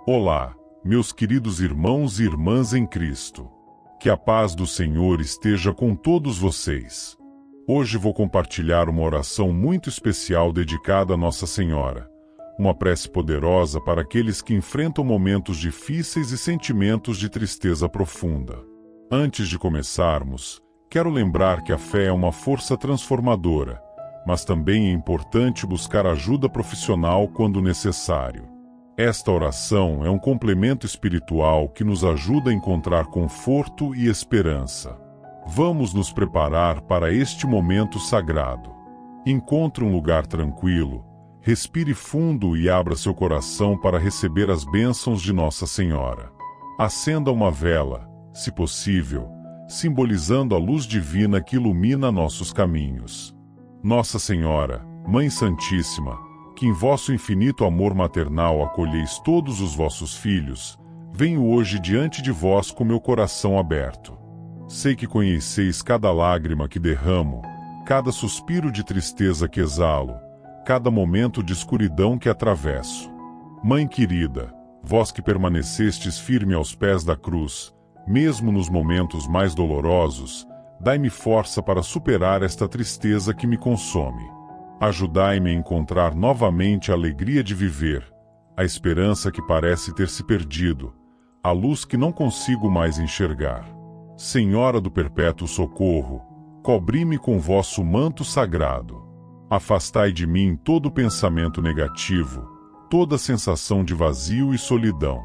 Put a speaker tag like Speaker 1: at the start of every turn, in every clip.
Speaker 1: Olá, meus queridos irmãos e irmãs em Cristo. Que a paz do Senhor esteja com todos vocês. Hoje vou compartilhar uma oração muito especial dedicada a Nossa Senhora. Uma prece poderosa para aqueles que enfrentam momentos difíceis e sentimentos de tristeza profunda. Antes de começarmos, quero lembrar que a fé é uma força transformadora, mas também é importante buscar ajuda profissional quando necessário. Esta oração é um complemento espiritual que nos ajuda a encontrar conforto e esperança. Vamos nos preparar para este momento sagrado. Encontre um lugar tranquilo, respire fundo e abra seu coração para receber as bênçãos de Nossa Senhora. Acenda uma vela, se possível, simbolizando a luz divina que ilumina nossos caminhos. Nossa Senhora, Mãe Santíssima, que em vosso infinito amor maternal acolheis todos os vossos filhos, venho hoje diante de vós com meu coração aberto. Sei que conheceis cada lágrima que derramo, cada suspiro de tristeza que exalo, cada momento de escuridão que atravesso. Mãe querida, vós que permanecestes firme aos pés da cruz, mesmo nos momentos mais dolorosos, dai-me força para superar esta tristeza que me consome. Ajudai-me a encontrar novamente a alegria de viver, a esperança que parece ter se perdido, a luz que não consigo mais enxergar. Senhora do perpétuo socorro, cobri-me com vosso manto sagrado. Afastai de mim todo pensamento negativo, toda sensação de vazio e solidão.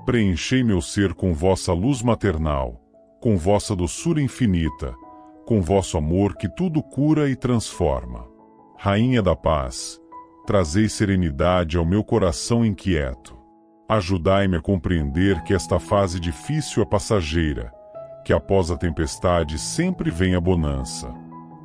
Speaker 1: Preenchei meu ser com vossa luz maternal, com vossa doçura infinita, com vosso amor que tudo cura e transforma. Rainha da paz, trazei serenidade ao meu coração inquieto. Ajudai-me a compreender que esta fase difícil é passageira, que após a tempestade sempre vem a bonança.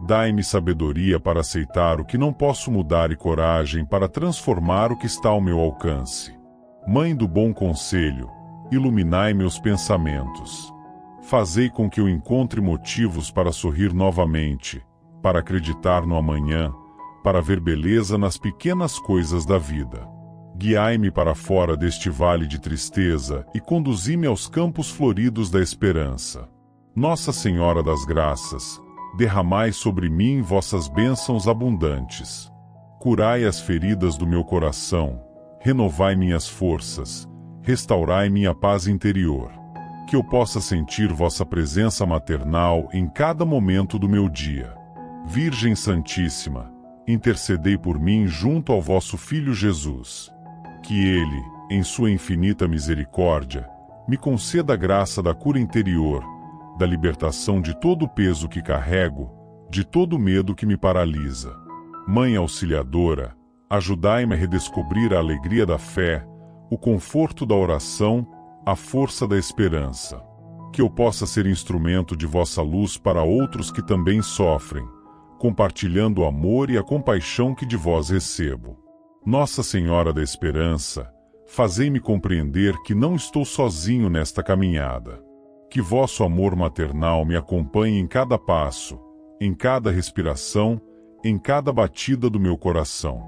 Speaker 1: Dai-me sabedoria para aceitar o que não posso mudar e coragem para transformar o que está ao meu alcance. Mãe do bom conselho, iluminai meus pensamentos. Fazei com que eu encontre motivos para sorrir novamente, para acreditar no amanhã, para ver beleza nas pequenas coisas da vida. Guiai-me para fora deste vale de tristeza e conduzi-me aos campos floridos da esperança. Nossa Senhora das Graças, derramai sobre mim vossas bênçãos abundantes. Curai as feridas do meu coração, renovai minhas forças, restaurai minha paz interior. Que eu possa sentir vossa presença maternal em cada momento do meu dia. Virgem Santíssima, intercedei por mim junto ao vosso Filho Jesus. Que Ele, em sua infinita misericórdia, me conceda a graça da cura interior, da libertação de todo o peso que carrego, de todo o medo que me paralisa. Mãe Auxiliadora, ajudai-me a redescobrir a alegria da fé, o conforto da oração, a força da esperança. Que eu possa ser instrumento de vossa luz para outros que também sofrem, compartilhando o amor e a compaixão que de vós recebo. Nossa Senhora da Esperança, fazei-me compreender que não estou sozinho nesta caminhada. Que vosso amor maternal me acompanhe em cada passo, em cada respiração, em cada batida do meu coração.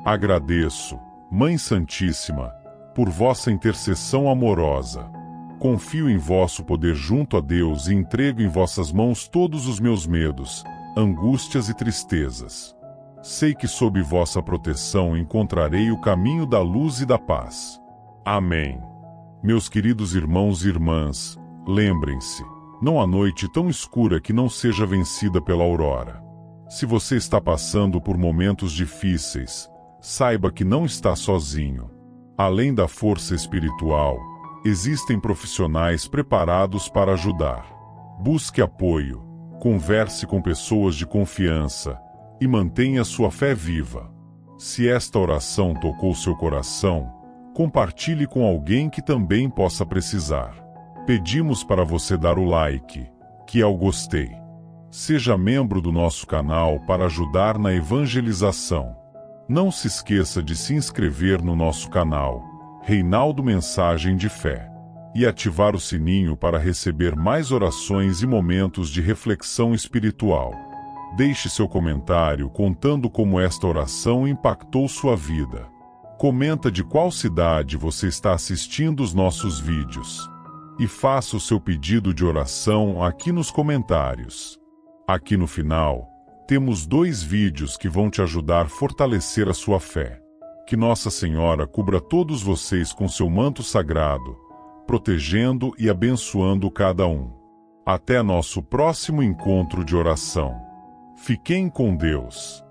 Speaker 1: Agradeço, Mãe Santíssima, por vossa intercessão amorosa. Confio em vosso poder junto a Deus e entrego em vossas mãos todos os meus medos, angústias e tristezas. Sei que sob vossa proteção encontrarei o caminho da luz e da paz. Amém. Meus queridos irmãos e irmãs, lembrem-se, não há noite tão escura que não seja vencida pela aurora. Se você está passando por momentos difíceis, saiba que não está sozinho. Além da força espiritual, existem profissionais preparados para ajudar. Busque apoio, converse com pessoas de confiança e mantenha sua fé viva. Se esta oração tocou seu coração, compartilhe com alguém que também possa precisar. Pedimos para você dar o like, que é o gostei. Seja membro do nosso canal para ajudar na evangelização. Não se esqueça de se inscrever no nosso canal, Reinaldo Mensagem de Fé, e ativar o sininho para receber mais orações e momentos de reflexão espiritual. Deixe seu comentário contando como esta oração impactou sua vida. Comenta de qual cidade você está assistindo os nossos vídeos. E faça o seu pedido de oração aqui nos comentários. Aqui no final, temos 2 vídeos que vão te ajudar a fortalecer a sua fé. Que Nossa Senhora cubra todos vocês com seu manto sagrado, protegendo e abençoando cada um. Até nosso próximo encontro de oração. Fiquem com Deus.